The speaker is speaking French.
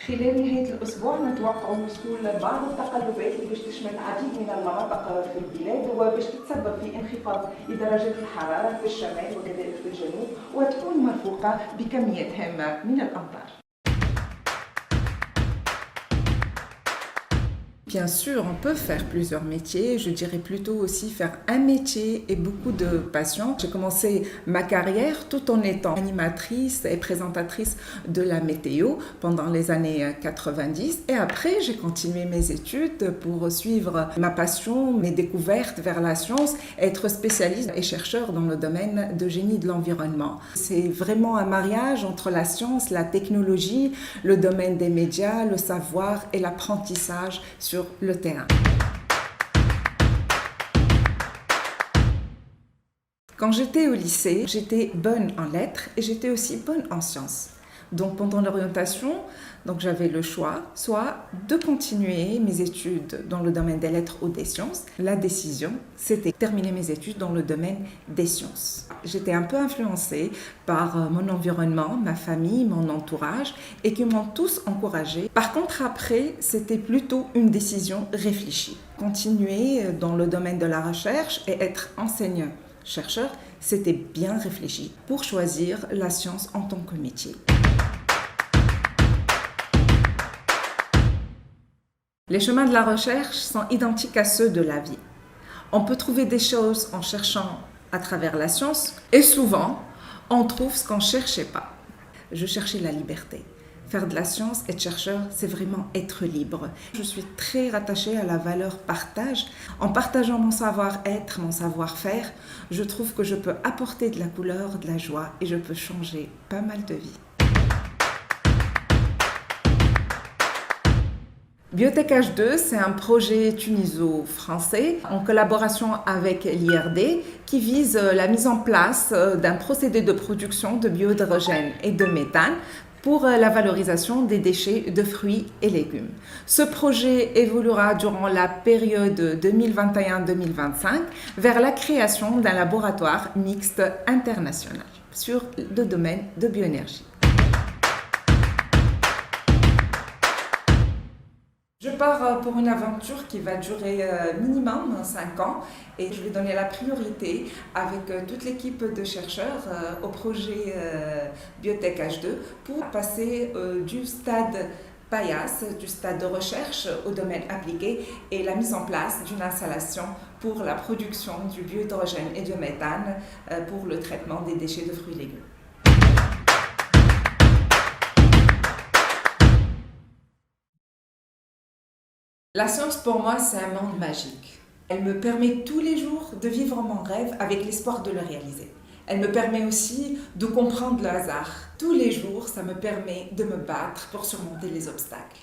خلال نهاية الأسبوع نتوقع وصول بعض التقلبات اللي باش تشمل العديد من المناطق في البلاد وباش تتسبب في انخفاض لدرجات الحرارة في الشمال وكذلك في الجنوب وتكون مرفوقة بكميات هامة من الأمطار. Bien sûr, on peut faire plusieurs métiers. Je dirais plutôt aussi faire un métier et beaucoup de passion. J'ai commencé ma carrière tout en étant animatrice et présentatrice de la météo pendant les années 90. Et après, j'ai continué mes études pour suivre ma passion, mes découvertes vers la science, être spécialiste et chercheur dans le domaine de génie de l'environnement. C'est vraiment un mariage entre la science, la technologie, le domaine des médias, le savoir et l'apprentissage sur le terrain. Quand j'étais au lycée, j'étais bonne en lettres et j'étais aussi bonne en sciences. Donc pendant l'orientation, j'avais le choix, soit de continuer mes études dans le domaine des lettres ou des sciences. La décision, c'était de terminer mes études dans le domaine des sciences. J'étais un peu influencée par mon environnement, ma famille, mon entourage et qui m'ont tous encouragée. Par contre, après, c'était plutôt une décision réfléchie. Continuer dans le domaine de la recherche et être enseignant-chercheur, c'était bien réfléchi pour choisir la science en tant que métier. Les chemins de la recherche sont identiques à ceux de la vie. On peut trouver des choses en cherchant à travers la science et souvent, on trouve ce qu'on ne cherchait pas. Je cherchais la liberté. Faire de la science, être chercheur, c'est vraiment être libre. Je suis très rattachée à la valeur partage. En partageant mon savoir-être, mon savoir-faire, je trouve que je peux apporter de la couleur, de la joie et je peux changer pas mal de vies. Biotech H2, c'est un projet tuniso-français en collaboration avec l'IRD qui vise la mise en place d'un procédé de production de biohydrogène et de méthane pour la valorisation des déchets de fruits et légumes. Ce projet évoluera durant la période 2021-2025 vers la création d'un laboratoire mixte international sur le domaine de bioénergie. Je pars pour une aventure qui va durer minimum 5 ans et je vais donner la priorité avec toute l'équipe de chercheurs au projet Biotech H2 pour passer du stade paillasse, du stade de recherche au domaine appliqué et la mise en place d'une installation pour la production du biohydrogène et du méthane pour le traitement des déchets de fruits et légumes. La science, pour moi, c'est un monde magique. Elle me permet tous les jours de vivre mon rêve avec l'espoir de le réaliser. Elle me permet aussi de comprendre le hasard. Tous les jours, ça me permet de me battre pour surmonter les obstacles.